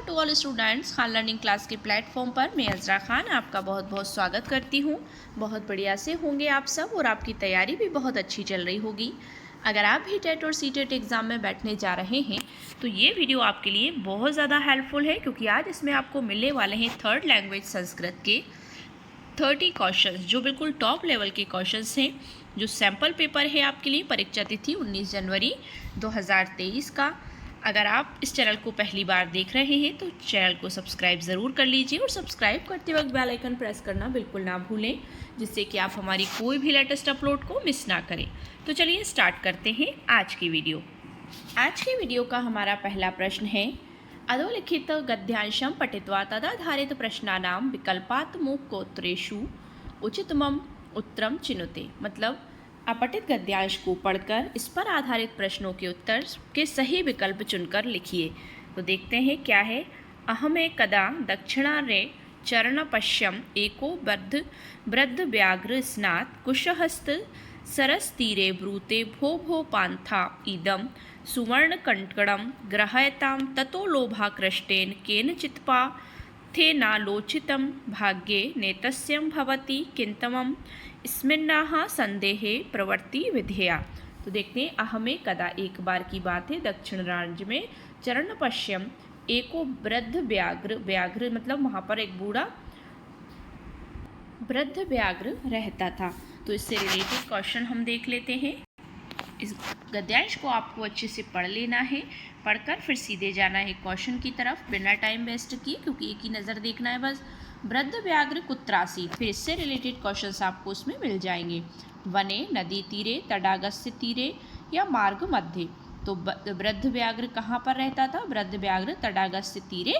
To all students, Khan learning class के platform पर मैं अज़रा खान आपका बहुत बहुत स्वागत करती हूँ। बहुत बढ़िया से होंगे आप सब और आपकी तैयारी भी बहुत अच्छी चल रही होगी। अगर आप भी टेट और सीटेट एग्ज़ाम में बैठने जा रहे हैं तो ये वीडियो आपके लिए बहुत ज़्यादा हेल्पफुल है, क्योंकि आज इसमें आपको मिलने वाले हैं थर्ड लैंग्वेज संस्कृत के 30 क्वेश्चंस, जो बिल्कुल टॉप लेवल के क्वेश्चंस हैं। जो सैम्पल पेपर है आपके लिए, परीक्षा तिथि 19 जनवरी 2023 का। अगर आप इस चैनल को पहली बार देख रहे हैं तो चैनल को सब्सक्राइब ज़रूर कर लीजिए और सब्सक्राइब करते वक्त बेल आइकन प्रेस करना बिल्कुल ना भूलें, जिससे कि आप हमारी कोई भी लेटेस्ट अपलोड को मिस ना करें। तो चलिए स्टार्ट करते हैं आज की वीडियो। आज की वीडियो का हमारा पहला प्रश्न है, अधोलिखित गद्यांशं पठित्वा तदाधारित प्रश्नानां विकल्पात्मकोत्तरेषु उचितमं उत्तरं चिनुते। मतलब अपठित गद्यांश को पढ़कर इस पर आधारित प्रश्नों के उत्तर के सही विकल्प चुनकर लिखिए। तो देखते हैं क्या है। अहमे कदा दक्षिणारे चरणपश्यम एको वृद्ध व्याघ्र स्नात कुशहस्त सरसतीरे ब्रूते भो भो पान्था इदं सुवर्णकङ्कणं ग्रहयतां ततो लोभाकृष्टेन केनचित्पा थेनालोचितं भाग्ये नेतस्यं भवति किन्तमं स्मिन्नाः संदेहे प्रवृत्ति विधेया। तो देखते हैं, अहमे कदा एक बार की बात है, दक्षिण राज्य में चरण पश्यम एको वृद्ध व्याघ्र मतलब वहाँ पर एक बूढ़ा वृद्ध व्याघ्र रहता था। तो इससे रिलेटेड क्वेश्चन हम देख लेते हैं। इस गद्यांश को आपको अच्छे से पढ़ लेना है, पढ़कर फिर सीधे जाना है क्वेश्चन की तरफ बिना टाइम वेस्ट किए, क्योंकि एक ही नज़र देखना है बस। वृद्ध व्याघ्र कुत्रासीत, फिर इससे रिलेटेड क्वेश्चंस आपको उसमें मिल जाएंगे। वने, नदी तीरे, तडागस्य तीरे या मार्ग मध्य। तो वृद्ध व्याघ्र कहाँ पर रहता था? वृद्ध व्याघ्र तडागस्य तीरे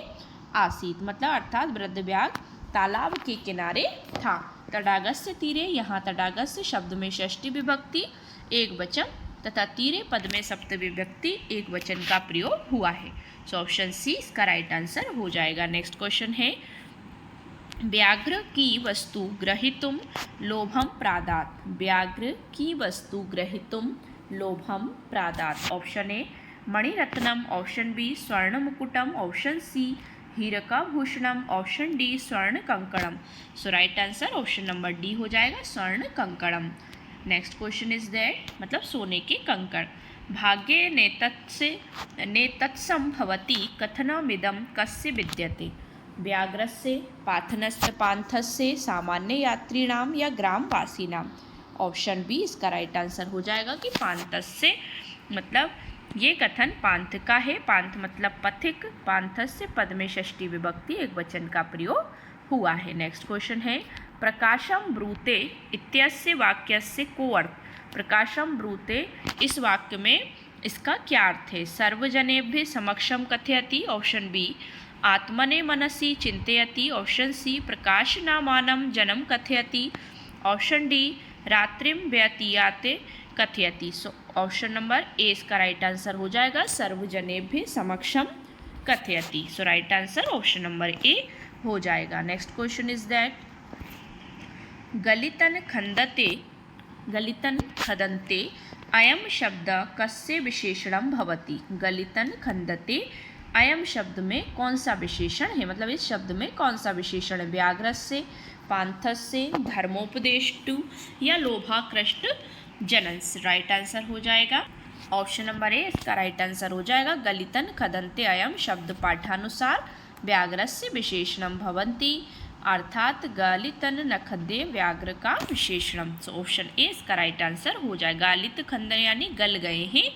आसीत, मतलब अर्थात वृद्ध व्याघ्र तालाब के किनारे था। तडागस्य तीरे, यहाँ तडागस्य शब्द में षष्ठी विभक्ति एक वचन तथा तीरे पद में सप्तमी विभक्ति एक वचन का प्रयोग हुआ है। सो ऑप्शन सी इसका राइट आंसर हो जाएगा। नेक्स्ट क्वेश्चन है, व्याघ्र की वस्तु ग्रहीतुम लोभम प्रादात। व्याघ्र की वस्तु ग्रहीतुम लोभम प्रादात। ऑप्शन ए मणिरत्नम, ऑप्शन बी स्वर्ण मुकुटम, ऑप्शन सी हीरकाभूषणम, ऑप्शन डी स्वर्ण कंकणम। So right answer option number D हो जाएगा, स्वर्ण कंकणम। नेक्स्ट क्वेश्चन इज दैट, मतलब सोने के कंकड़। भाग्ये नेतत्सं भवति कथनमिदं कस्य विद्यते। व्याघ्रस्य पाथनस्य पान्थस्य सामान्य यात्रीणाम या ग्रामवासीनाम। ऑप्शन बी इसका राइट आंसर हो जाएगा कि पान्थस्य, मतलब ये कथन पांथ का है। पांथ मतलब पथिक, पान्थस्य पद में षष्ठी विभक्ति एक वचन का प्रयोग हुआ है। नेक्स्ट क्वेश्चन है, प्रकाशम ब्रूते इत्यस्य वाक्यस्य को अर्थ। प्रकाशम ब्रूते, इस वाक्य में इसका क्या अर्थ है? सर्वजनेभ्य समक्षम कथयति, ऑप्शन बी आत्मने मनसि चिंतयति, ऑप्शन सी प्रकाशनामानं जनम कथयति, ऑप्शन डी रात्रिम व्यतीयाते कथयति। सो ऑप्शन नंबर ए इसका राइट आंसर हो जाएगा, सर्वजनेभ्य समक्षम कथयति। So right answer option number A हो जाएगा। नेक्स्ट क्वेश्चन इज दैट, गलितन खदन्ते अयम शब्द कस्य विशेषणं भवति। गलितन खंदते, अयम शब्द में कौन सा विशेषण है, मतलब इस शब्द में कौन सा विशेषण है? व्याघ्रस्य, पान्थस्य, धर्मोपदेष्टु या लोभाकृष्ट जनंस। राइट आंसर हो जाएगा ऑप्शन नंबर ए इसका राइट आंसर हो जाएगा। गलितन खदन्ते अयम शब्द पाठानुसार व्याघ्रस्य विशेषणं भवन्ति, अर्थात गलितन नखदे व्याघ्र का विशेषणम। सो ऑप्शन ए इसका राइट आंसर हो जाएगा। गलित खंदन यानी गल गए हैं,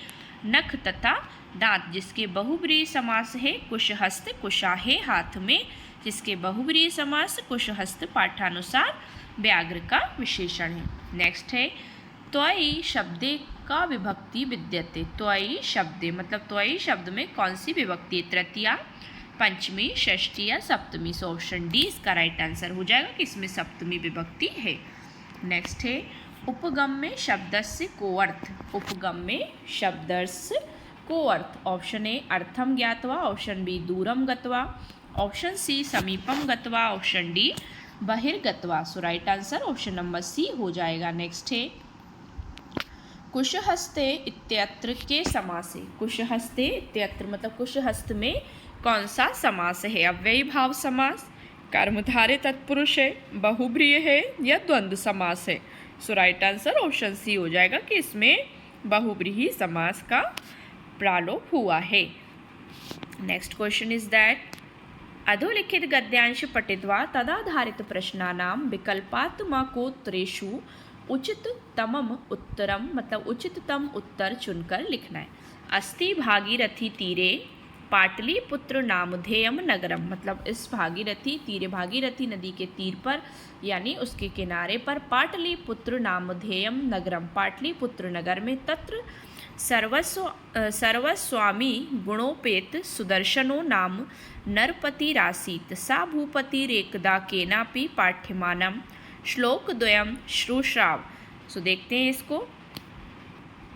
नख तथा दांत जिसके बहुब्रीहि समास है। कुशहस्त, कुशा है हाथ में, जिसके बहुब्रीहि समास कुशहस्त पाठानुसार व्याघ्र का विशेषण है। नेक्स्ट है, त्वयि शब्दे का विभक्ति विद्यते। त्वयि शब्दे मतलब त्वयि शब्द में कौन सी विभक्ति? तृतीया, पंचमी, षष्ठी या सप्तमी। सो ऑप्शन डी इसका राइट आंसर हो जाएगा कि इसमें सप्तमी विभक्ति है। नेक्स्ट है, उपगम में शब्दस्य को अर्थ। उपगम में शब्दस्य को अर्थ। ऑप्शन ए अर्थम ज्ञात्वा, ऑप्शन बी दूरम गत्वा, ऑप्शन सी समीपम गत्वा, ऑप्शन डी बहिर्गत्वा। So right answer option number C हो जाएगा। नेक्स्ट है, कुशहस्ते इत्यत्र के समासे। कुशहस्ते इत्यत्र मतलब कुशहस्त में कौन सा समास है? अव्ययी भाव समास, कर्मधारय तत्पुरुष है, बहुब्रीहि है या द्वंद्व समास है? सो राइट आंसर ऑप्शन सी हो जाएगा कि इसमें बहुब्रीहि समास का प्रालोप हुआ है। नेक्स्ट क्वेश्चन इज दैट अधोलिखित गद्यांश पठित्वा तदाधारित प्रश्नानां विकल्पात्मकोत्तरेषु उचिततमम् उत्तरम मतलब उचिततम उत्तर चुनकर लिखना है। अस्ति भागीरथी तीरे पाटलिपुत्र नामधेयम नगरम मतलब इस भागीरथी तीरे भागीरथी नदी के तीर पर यानी उसके किनारे पर पाटलिपुत्र नामधेयम नगरम पाटलिपुत्र नगर में तत्र सर्वस्वामी गुणोपेत सुदर्शनो नाम नरपतिरासीत् सा भूपतिरेकदा केनापि पाठ्यमानं श्लोकद्वयं श्रुश्राव। सो देखते हैं इसको,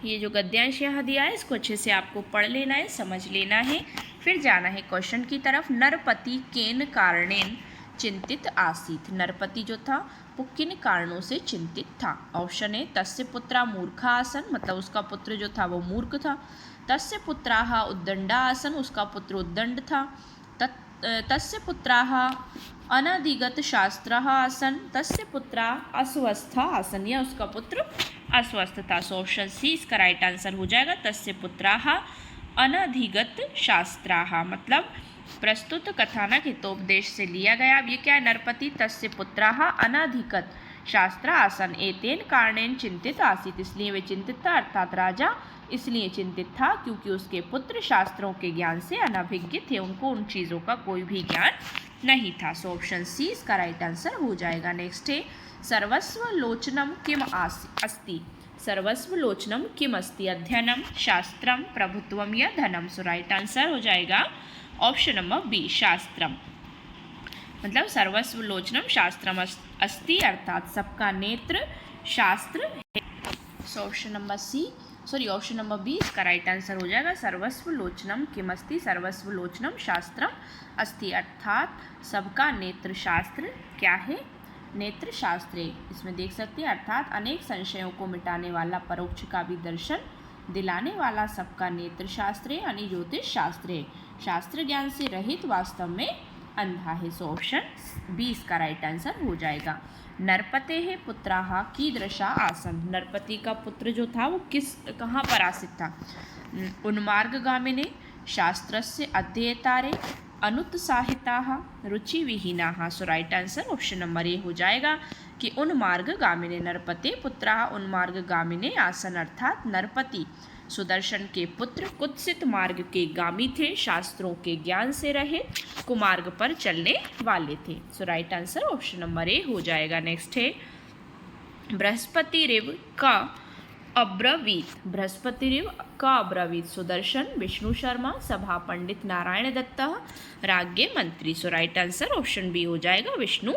ये जो गद्यांश यहाँ दिया है इसको अच्छे से आपको पढ़ लेना है, समझ लेना है, फिर जाना है क्वेश्चन की तरफ। नरपति केन कारणेन चिंतित आसीत, नरपति जो था वो किन कारणों से चिंतित था? ऑप्शन ए तस्य पुत्रा मूर्खा आसन मतलब उसका पुत्र जो था वो मूर्ख था। तस्य पुत्राः उद्दंडा आसन उसका पुत्र उद्दंड था। तस्य पुत्राः अनधिगत शास्त्रः आसन तस्य पुत्रा अस्वस्था आसन या उसका पुत्र अस्वस्थ था। सो ऑप्शन सी इसका राइट आंसर हो जाएगा। तस्य पुत्राः अनधिगत शास्त्राः मतलब प्रस्तुत कथानक हितोपदेश से लिया गया। अब ये क्या है? नरपति तस्य पुत्राः अनधिगत शास्त्र आसन एतेन कारणेन चिंतित आसीत, इसलिए वे चिंतित था अर्थात राजा इसलिए चिंतित था क्योंकि उसके पुत्र शास्त्रों के ज्ञान से अनभिज्ञ थे, उनको उन चीज़ों का कोई भी ज्ञान नहीं था। सो ऑप्शन सी इसका राइट आंसर हो जाएगा। नेक्स्ट है सर्वस्वलोचनम किम अस्ति, सर्वस्वलोचनम किम अस्ति? अध्ययनम, शास्त्रम, प्रभुत्वम या धनम? सो राइट आंसर हो जाएगा ऑप्शन नंबर बी शास्त्रम मतलब सर्वस्वलोचनम शास्त्रम अस्ति अर्थात सबका नेत्र शास्त्र है। सो ऑप्शन नंबर बी इसका राइट आंसर हो जाएगा। सर्वस्वलोचनम किम अस्ति, सर्वस्वलोचनम शास्त्रम अस्ति अर्थात सबका नेत्र शास्त्र क्या है? नेत्र शास्त्र है। इसमें देख सकते हैं अर्थात अनेक संशयों को मिटाने वाला परोक्ष का भी दर्शन दिलाने वाला सबका नेत्र शास्त्र है यानी ज्योतिष शास्त्र है। शास्त्र ज्ञान से रहित वास्तव में अंधा है। सो ऑप्शन बी इसका राइट आंसर हो जाएगा। नरपते है पुत्राः कीदृशा आसन, नरपति का पुत्र जो था वो कहाँ पर आसित था? उन्मार्गगामिने, शास्त्रस्य अध्येतारे, अनुत्साहिताः, रुचिविहीनाः। So right answer option number A हो जाएगा कि उन्मार्गगामिने नरपते पुत्राः उन्मार्गगामिने आसन अर्थात नरपति सुदर्शन के पुत्र कुत्सित मार्ग के गामी थे, शास्त्रों के ज्ञान से रहे, कुमार्ग पर चलने वाले थे। So right answer option number A हो जाएगा। नेक्स्ट है बृहस्पतिरिव का अब्रवीत, बृहस्पतिरिव का अब्रवीत सुदर्शन, विष्णु शर्मा, सभा पंडित नारायण दत्ता, राज्ञ मंत्री। सो राइट आंसर ऑप्शन बी हो जाएगा विष्णु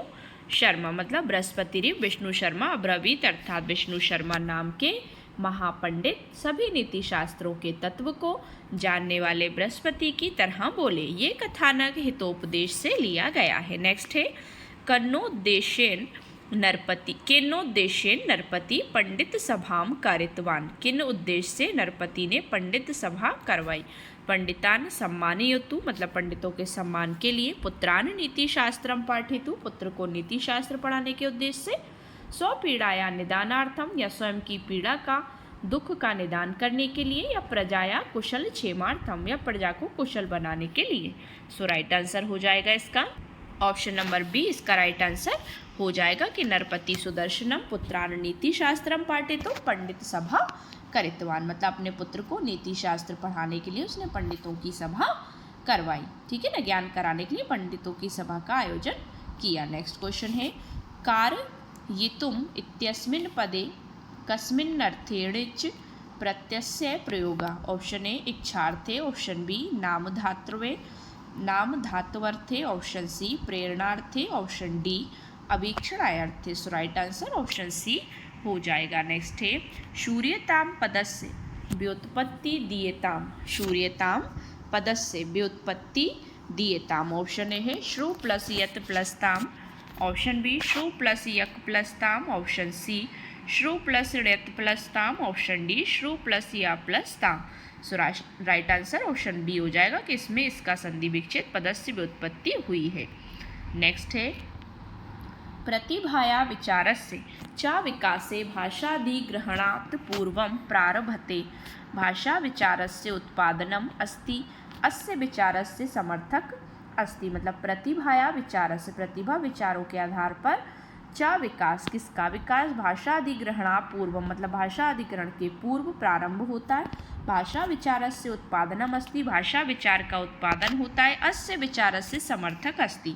शर्मा मतलब बृहस्पतिरिव विष्णु शर्मा अब्रवीत अर्थात विष्णु शर्मा नाम के महापंडित सभी नीति शास्त्रों के तत्व को जानने वाले बृहस्पति की तरह बोले। ये कथानक हितोपदेश से लिया गया है। नेक्स्ट है किन्नोद्देश्येन नरपति पंडित सभाम कारितवान, किन उद्देश्य से नरपति ने पंडित सभा करवाई? पंडितान सम्मानयतु मतलब पंडितों के सम्मान के लिए, पुत्रान नीति शास्त्रम पाठितु पुत्र को नीति शास्त्र पढ़ाने के उद्देश्य से, स्वपीड़ाया निदानार्थम या स्वयं की पीड़ा का दुख का निदान करने के लिए, या प्रजाया कुशल क्षेमार्थम या प्रजा को कुशल बनाने के लिए। सो राइट आंसर हो जाएगा इसका ऑप्शन नंबर बी इसका राइट आंसर हो जाएगा कि नरपति सुदर्शनम पुत्रान नीति शास्त्रम पाठितो पंडित सभा करितवान मतलब अपने पुत्र को नीति शास्त्र पढ़ाने के लिए उसने पंडितों की सभा करवाई। ठीक है ना, ज्ञान कराने के लिए पंडितों की सभा का आयोजन किया। नेक्स्ट क्वेश्चन है कारयितुम इत्यस्मिन् पदे कस्मिन्नर्थेणिच प्रत्यस्य प्रयोगा? ऑप्शन ए इच्छार्थे, ऑप्शन बी नाम धातुवर्थे, ऑप्शन सी प्रेरणार्थे, ऑप्शन डी अभीक्षणार्थे। सो राइट आंसर ऑप्शन सी हो जाएगा। नेक्स्ट है शूर्यताम पदस्य व्युत्पत्ति दीयताम, शूर्यताम पदस्य व्युत्पत्ति दीयताम। ऑप्शन ए है श्रु प्लस यत प्लस ताम, ऑप्शन बी श्रु प्लस यक प्लस ताम, ऑप्शन सी श्रु प्लस ण्यत प्लस ताम, ऑप्शन डी श्रु प्लस या प्लस ताम। सो राइट आंसर ऑप्शन बी हो जाएगा कि इसमें इसका संधि विच्छेद पदस्य व्युत्पत्ति हुई है। नेक्स्ट है प्रतिभाया विचारस्य च विकासे भाषाधिग्रहणात् पूर्वं प्रारभते भाषा विचारस्य उत्पादनम अस्ति अस्य विचारस्य समर्थक अस्ति। मतलब प्रतिभाया विचारस्य प्रतिभा विचारों के आधार पर च विकास किसका विकास भाषाधिग्रहणा पूर्व मतलब भाषा अधिग्रहण के पूर्व प्रारंभ होता है। भाषा विचारस्य उत्पादनम अस्ति भाषा विचार का उत्पादन होता है। अस्य विचारस्य समर्थक अस्ति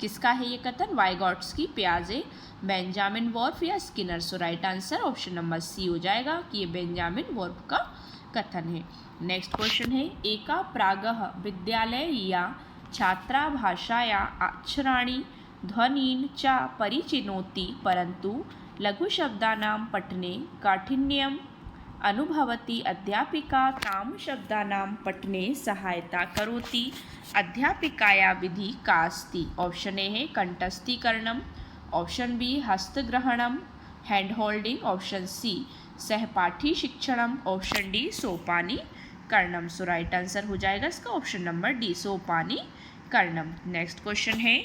किसका है ये कथन वाइगॉट्स्की, पियाजे, बेंजामिन वॉर्फ या Skinner. So right answer option number C हो जाएगा कि ये बेंजामिन वॉर्फ का कथन है। नेक्स्ट क्वेश्चन है एका प्रागः विद्यालय या छात्रा भाषाया अक्षराणि ध्वनीन् च परिचिनोति परंतु लघुशब्दानां पठने काठिन्यम् अनुभवति अध्यापिका तां शब्दानां पठने सहायता करोति अध्यापिकाया विधि का अस्ति। ऑप्शन ए है कंठस्थीकरणम, ऑप्शन बी हस्तग्रहणम हैंड होल्डिंग, ऑप्शन सी सहपाठी शिक्षणम, ऑप्शन डी सोपानी कर्णम। सो राइट आंसर हो जाएगा इसका ऑप्शन नंबर डी सोपानी कर्णम। नेक्स्ट क्वेश्चन है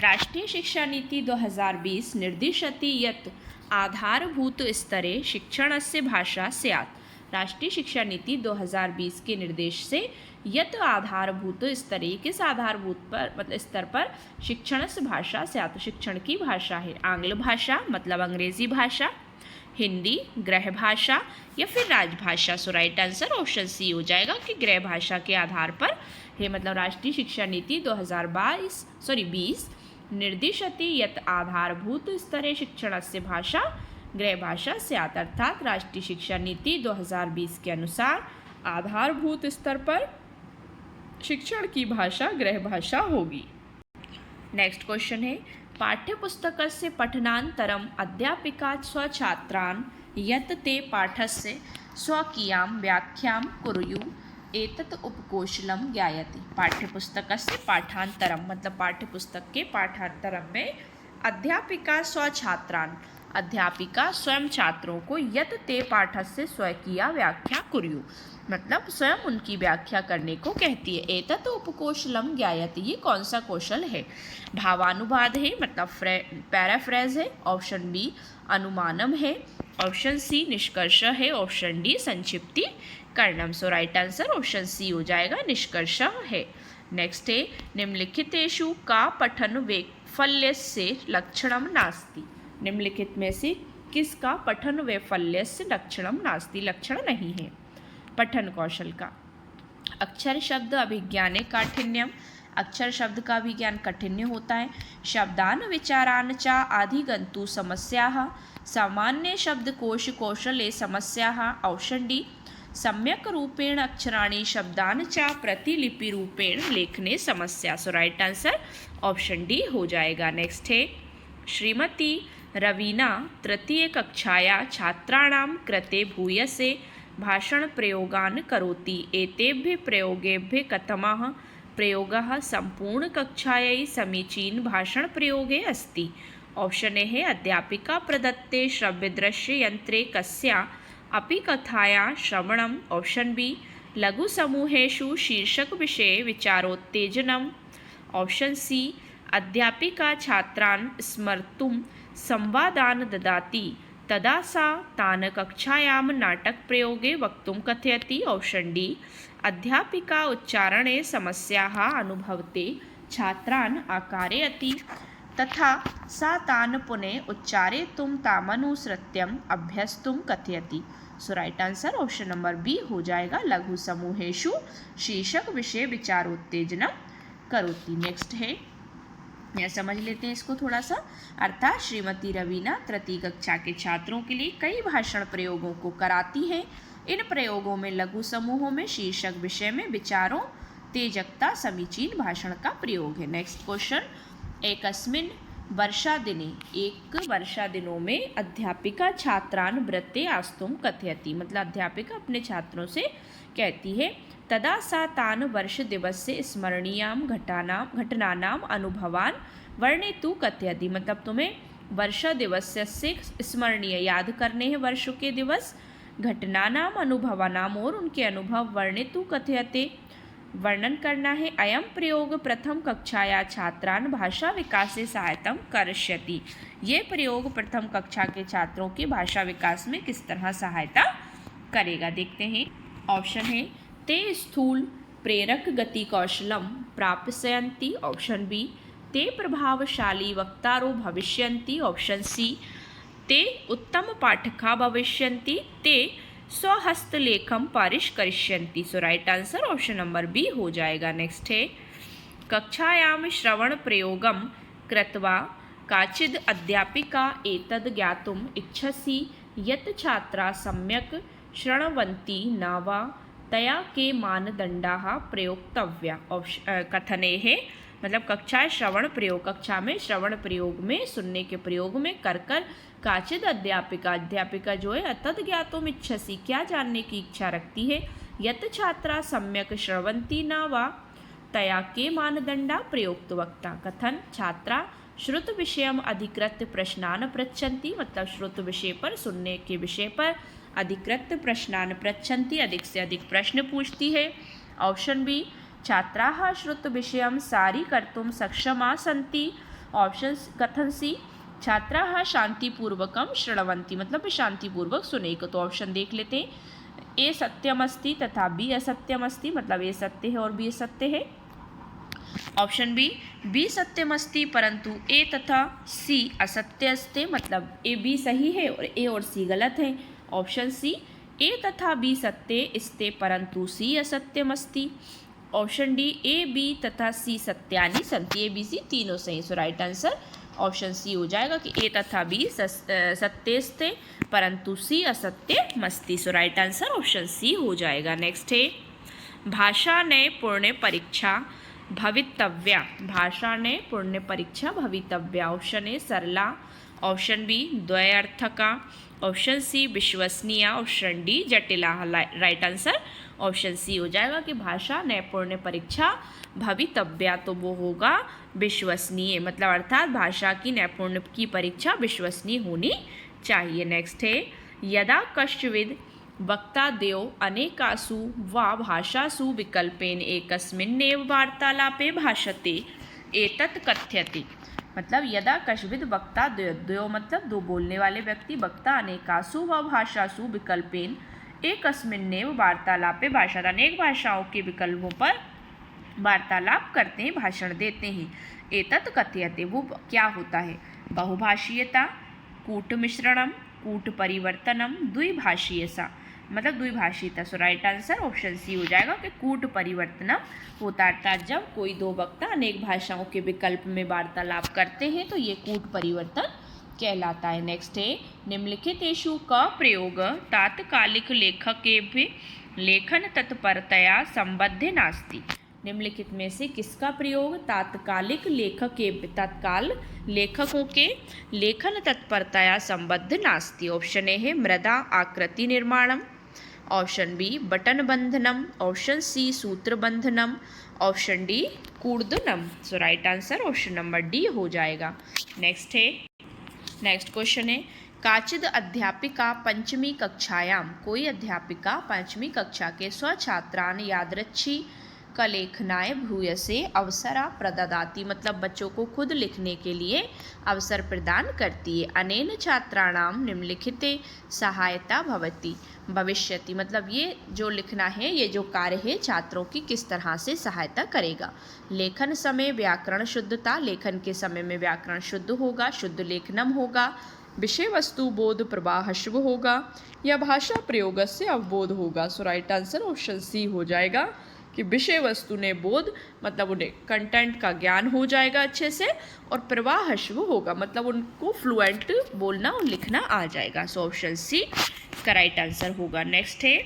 राष्ट्रीय शिक्षा नीति 2020 निर्दिशति यत् आधारभूत स्तरे शिक्षणस्य भाषा स्यात्। राष्ट्रीय शिक्षा नीति 2020 के निर्देश से यत् आधारभूत स्तरे किस आधारभूत पर मतलब स्तर पर शिक्षणस्य भाषा स्यात् शिक्षण की भाषा है। आंग्ल भाषा मतलब अंग्रेजी भाषा, हिंदी, गृह भाषा या फिर राजभाषा। सो राइट आंसर ऑप्शन सी हो जाएगा कि गृह भाषा के आधार पर है। मतलब राष्ट्रीय शिक्षा नीति 2020 निर्दिशति यत् आधारभूत स्तरे शिक्षणस्य भाषा गृह भाषा स्यात्। अर्थात राष्ट्रीय शिक्षा नीति 2020 के अनुसार आधारभूत स्तर पर शिक्षण की भाषा गृह भाषा होगी। नेक्स्ट क्वेश्चन है पाठ्यपुस्तकस्य पठनानन्तरम् अध्यापिका स्वछात्रान् यत् ते पाठस्य स्वकीयां व्याख्यां कुर्युः एतत् उपकौशलं ज्ञायते। पाठ्यपुस्तकस्य पाठांतरम मतलब पाठ्यपुस्तक के पाठांतरम में अध्यापिका स्वछात्रान् अध्यापिका स्वयं छात्रों को यत् ते पाठस्य स्वकीया व्याख्या कुर्युः मतलब स्वयं उनकी व्याख्या करने को कहती है। एतत् उपकौशलम ज्ञायते ये कौन सा कौशल है। भावानुवाद है मतलब पैराफ्रेज है, ऑप्शन बी अनुमानम है, ऑप्शन सी निष्कर्ष है, ऑप्शन डी संक्षिप्ति कर्णम। सो राइट आंसर ऑप्शन सी हो जाएगा निष्कर्ष है। नेक्स्ट है निम्नलिखितेषु का पठन वैफल्यस्य लक्षणम नास्ति। निम्नलिखित में से किसका पठन वैफल्यस्य लक्षणम नास्ति लक्षण नहीं है। पठन कौशल का अक्षर शब्द अभिज्ञाने काठिन्यम अक्षर शब्द का अभिज्ञान कठिन्य होता है। शब्दान विचारान च अधिगंतु समस्याः सामान्य शब्दकोश कौशले समस्याः। ऑप्शन डी सम्यक रूपेण अक्षराणि शब्दान च प्रतिलिपि रूपेण लेखने समस्या। सो राइट आंसर ऑप्शन डी हो जाएगा। नेक्स्ट है श्रीमती रवीना तृतीय कक्षाया छात्राणां कृते भूयसे भाषण प्रयोगान् करोति एतेभ्यः प्रयोगेभ्यः कथमः प्रयोगः संपूर्ण कक्षायै समीचीन भाषण प्रयोगे अस्ति। ऑप्शन ए है अध्यापिका प्रदत्ते श्रव्यदृश्य यंत्रे कस्या अपि कथाया श्रवणम। ऑप्शन बी लघु समूहेषु शीर्षक विषये विचारोत्तेजनम। ऑप्शन सी अध्यापिका छात्रान् स्मर्तुं संवादान् ददाति तदा सा तान् कक्षायां नाटक प्रयोगे वक्तुं कथयति। ऑप्शन डी अध्यापिका उच्चारणे समस्याः अनुभवते छात्रान् आकारयति तथा सा तान् पुनः उच्चारयितुं तामनुसृत्यम् अभ्यस्तुं कथयति। So right answer option number B हो जाएगा लघु समूहेषु शीर्षक विषय विचारोत्तेजना करोति। नेक्स्ट है यह समझ लेते हैं इसको थोड़ा सा। अर्थात श्रीमती रवीना तृतीय कक्षा के छात्रों के लिए कई भाषण प्रयोगों को कराती है। इन प्रयोगों में लघु समूहों में शीर्षक विषय में विचारों तेजकता समीचीन भाषण का प्रयोग है। नेक्स्ट क्वेश्चन एकस्मिन् वर्षा दिने एक वर्षा दिनों में अध्यापिका छात्रान् व्रते आस्तुं कथयति मतलब अध्यापिका अपने छात्रों से कहती है तदा सा तान् वर्ष दिवस्य स्मरणीयां घटनानाम् अनुभवान् वर्णयतु कथयति मतलब तुम्हें वर्षा दिवस्य से स्मरणीय, याद करने हैं वर्षों के दिवस। घटनानाम अनुभवानाम, और उनके अनुभव वर्णितु कथयते, वर्णन करना है। अयम प्रयोग प्रथम कक्षाया छात्रान भाषा विकासे सहायता करिष्यति, ये प्रयोग प्रथम कक्षा के छात्रों के भाषा विकास में किस तरह सहायता करेगा, देखते हैं। ऑप्शन है ते स्थूल प्रेरक गति कौशलम प्राप्स्यन्ति, ऑप्शन बी ते प्रभावशाली वक्तारो भविष्यन्ति, ऑप्शन सी ते उत्तम पाठका भविष्यन्ति, ते स्वहस्तलेखम परिष्करिष्यन्ति। So right answer option number B हो जाएगा। नेक्स्ट है कक्षायाम श्रवण प्रयोगम कृत्वा काचिद अध्यापिका एतद् ज्ञातुम इच्छसि यत् छात्रा सम्यक् शृण्वन्ति न वा तया के मानदंडाः प्रयोक्तव्या। कथने है मतलब कक्षा श्रवण प्रयोग, कक्षा में श्रवण प्रयोग में सुनने के प्रयोग में कर काचिद अध्यापिका, अध्यापिका जो है तद ज्ञातुम इच्छसि, क्या जानने की इच्छा रखती है, यत छात्रा सम्यक श्रवंती न वा तया के मानदंडा प्रयोक्त वक्ता। कथन छात्रा श्रुत विषयम अधिकृत प्रश्नान पृच्छन्ति, मतलब श्रुत विषय पर, सुनने के विषय पर अधिकृत प्रश्नान पृच्छन्ति, अधिक से अधिक प्रश्न पूछती है। ऑप्शन बी छात्राः श्रुत विषयम सारीकर्तुं सक्षमा सन्ति, ऑप्शन कथन सी छात्राः शांतिपूर्वकम शृण्वन्ति, मतलब शांतिपूर्वक सुनेगा। तो ऑप्शन देख लेते हैं। ए सत्यम अस्ति तथा बी असत्यम अस्ति, मतलब ए सत्य है और बी असत्य है। ऑप्शन बी सत्यम अस्ति परंतु ए तथा सी असत्य अस्ति, मतलब ए बी सही है और ए और सी गलत है। ऑप्शन सी ए तथा बी सत्य अस्ति परंतु सी असत्यम अस्ति। ऑप्शन डी ए बी तथा सी सत्यानि सन्ति, ए बी सी तीनों सही। सो राइट आंसर ऑप्शन सी हो जाएगा कि ए तथा बी सत्यस्ते परंतु सी असत्य मस्ति। सो राइट आंसर ऑप्शन सी हो जाएगा। नेक्स्ट है भाषा ने पूर्ण परीक्षा भवितव्या, भाषा ने पूर्ण परीक्षा भवितव्या। ऑप्शन ए सरला, ऑप्शन बी द्वयार्थका, ऑप्शन सी विश्वसनीय, ऑप्शन डी जटिला। राइट आंसर ऑप्शन सी हो जाएगा कि भाषा नैपुण्य परीक्षा भवितव्या, तो वो होगा विश्वसनीय, मतलब अर्थात भाषा की नैपुण्य की परीक्षा विश्वसनीय होनी चाहिए। नेक्स्ट है यदा कश्चिद् वक्ताद्वयो अनेकासु वा भाषासु विकल्पेन एकस्मिन्नेव वार्तालापे भाषते एतत् कथ्यते, मतलब यदा कश्चिद् वक्ताद्वयो, मतलब दो बोलने वाले व्यक्ति, वक्ता अनेकासु व भाषासु विकल्पेन एकस्मिन्नेव वार्तालापे भाषा, अनेक भाषाओं के विकल्पों पर वार्तालाप करते हैं, भाषण देते हैं। एतत् कथ्यते, वो क्या होता है, बहुभाषीयता, कूट मिश्रणम, कूट परिवर्तनम, द्विभाषीयता, मतलब द्विभाषीता। सो राइट आंसर ऑप्शन सी हो जाएगा कि कूट परिवर्तनम होता है, अर्थात जब कोई दो वक्ता अनेक भाषाओं के विकल्प में वार्तालाप करते हैं तो ये कूट परिवर्तन कहलाता है। नेक्स्ट है निम्नलिखितेषु का प्रयोग तात्कालिक लेखकेभ्य लेखन तत्परतया संबद्ध नास्ति, निम्नलिखित में से किसका प्रयोग तात्कालिक तत्काल लेखकों के लेखन तत्परतया संबद्ध नास्ति। ऑप्शन ए है मृदा आकृति निर्माणम, ऑप्शन बी बटन बंधनम, ऑप्शन सी सूत्र बंधनम, ऑप्शन डी कूर्दनम। So right answer option number D हो जाएगा। नेक्स्ट क्वेश्चन है काचिद अध्यापिका पंचमी कक्षायाम, कोई अध्यापिका पंचमी कक्षा के स्वछात्रान यादृच्छी का लेखनाय भूयसे अवसरा प्रददाति, मतलब बच्चों को खुद लिखने के लिए अवसर प्रदान करती है। अनेन छात्राणाम निम्नलिखिते सहायता भवति भविष्यति, मतलब ये जो लिखना है, ये जो कार्य है छात्रों की किस तरह से सहायता करेगा। लेखन समय व्याकरण शुद्धता, लेखन के समय में व्याकरण शुद्ध होगा, शुद्ध लेखनम होगा, विषय वस्तु बोध प्रवाहस्व होगा, या भाषा प्रयोग से अवबोध होगा। सो राइट आंसर ऑप्शन सी हो जाएगा कि विषय वस्तु ने बोध, मतलब उन्हें कंटेंट का ज्ञान हो जाएगा अच्छे से, और प्रवाहस्व होगा, मतलब उनको फ्लुएंट बोलना और लिखना आ जाएगा। सो ऑप्शन सी का राइट आंसर होगा। नेक्स्ट है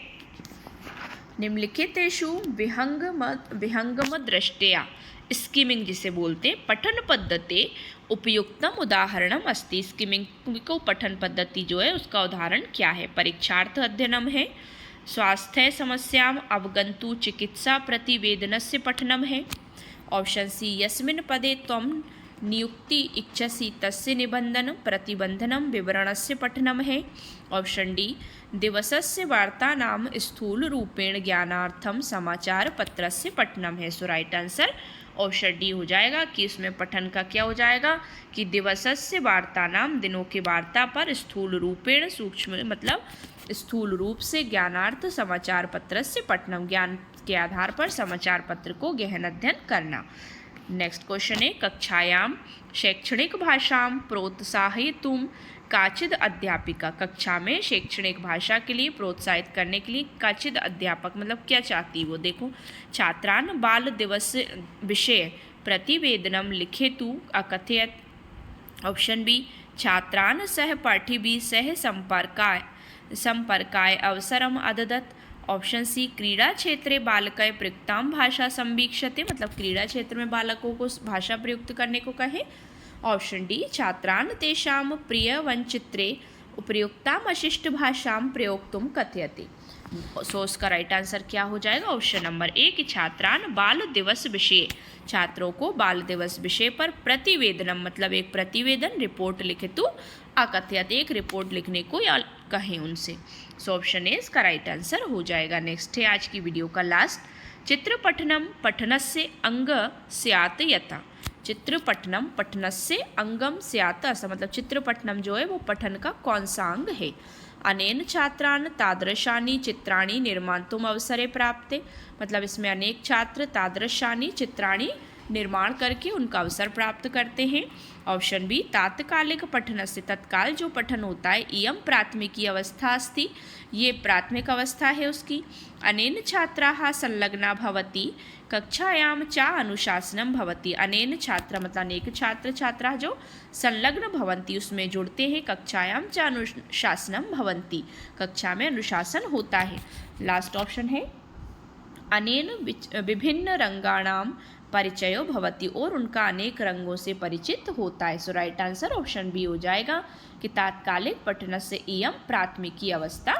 निम्नलिखितेषु विहंगम दृष्टया, स्कीमिंग जिसे बोलते हैं, पठन पद्धति उपयुक्तम उदाहरणम अस्ति, स्कीमिंग को पठन पद्धति जो है उसका उदाहरण क्या है। परीक्षार्थ अध्ययनम है, स्वास्थ्य समस्याम अवगंतु चिकित्सा प्रतिवेदनस्य पठनम है, ऑप्शन सी यस्मिन् पदे त्वं नियुक्ति इच्छसि तस्य निबंधन प्रतिबंधनम विवरणस्य पठनम है। ऑप्शन डी दिवसस्य वार्तानां स्थूलरूपेण ज्ञानार्थम समाचार पत्रस्य पठनम है। सो राइट आंसर ऑप्शन डी हो जाएगा कि इसमें पठन का क्या हो जाएगा कि दिवसस्य वार्तानाम दिनों की वार्ता पर स्थूल रूपेण सूक्ष्म मतलब स्थूल रूप से ज्ञानार्थ समाचार पत्र से पठनम ज्ञान के आधार पर समाचार पत्र को गहन अध्ययन करना। नेक्स्ट क्वेश्चन है कक्षायां शैक्षणिक भाषां प्रोत्साहयितुं काचिद अध्यापिका कक्षा में शैक्षणिक भाषा के लिए प्रोत्साहित करने के लिए काचिद अध्यापक मतलब क्या चाहती है वो देखो। छात्रान बाल दिवस विषय प्रतिवेदनम लिखेतु अकथयत। ऑप्शन बी छात्रान सहपाठिभिः सह संपर्काय अवसरम अददत्। ऑप्शन सी क्रीड़ा क्षेत्रे बालकाय प्रयुक्तां भाषा संवीक्षते मतलब क्रीड़ा क्षेत्र में बालकों को भाषा प्रयुक्त करने को कहे। ऑप्शन डी छात्रान तेषां प्रियवंचित्रे उपयुक्तां अशिष्ट भाषां प्रयोक्तुं कथयति। सो उसका राइट आंसर क्या हो जाएगा ऑप्शन नंबर ए कि छात्रान बाल दिवस विषय छात्रों को बाल दिवस विषय पर प्रतिवेदनम मतलब एक प्रतिवेदन रिपोर्ट लिखे तो अकथयत एक रिपोर्ट लिखने को या कहें उनसे। सो ऑप्शन ए इसका राइट आंसर हो जाएगा। नेक्स्ट है आज की वीडियो का लास्ट चित्र पठनम पठनस्य अंग स्यात् यथा। चित्र पठनम पठनस्य अंगम स्यात् ऐसा मतलब चित्र पठनम जो है वो पठन का कौन सा अंग है। अनेन छात्रान तादृशानि चित्राणि निर्मातुम अवसरे प्राप्ते मतलब इसमें अनेक छात्र तादृशानि चित्राणि निर्माण करके उनका अवसर प्राप्त करते हैं। ऑप्शन बी तात्कालिक पठन से तत्काल जो पठन होता है इयम प्राथमिकी अवस्था अस्ति ये प्राथमिक अवस्था है उसकी। अनेन छात्राः संलग्ना भवति कक्षायां च अनुशासनम भवति अनेन छात्र मतलब अनेक छात्र छात्रा जो संलग्न भवन्ति उसमें जुड़ते हैं कक्षायां च अनुशासनम भवन्ति कक्षा में अनुशासन होता है। लास्ट ऑप्शन है अनेन विभिन्न रंगाणां परिचयो भवति और उनका अनेक रंगों से परिचित होता है। सो राइट आंसर ऑप्शन बी हो जाएगा कि तात्कालिक पठन से इयम प्राथमिकी अवस्था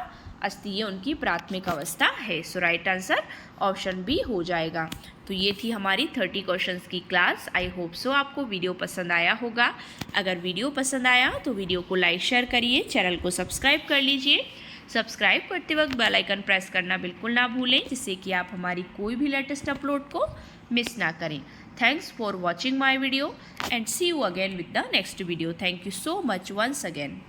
अस्ति ये उनकी प्राथमिक अवस्था है। सो राइट आंसर ऑप्शन बी हो जाएगा। तो ये थी हमारी 30 क्वेश्चंस की क्लास। आई होप सो आपको वीडियो पसंद आया होगा। अगर वीडियो पसंद आया तो वीडियो को लाइक शेयर करिए, चैनल को सब्सक्राइब कर लीजिए। सब्सक्राइब करते वक्त बेल आइकन प्रेस करना बिल्कुल ना भूलें जिससे कि आप हमारी कोई भी लेटेस्ट अपलोड को मिस ना करें। Thanks for watching my video and see you again with the next video. Thank you so much once again.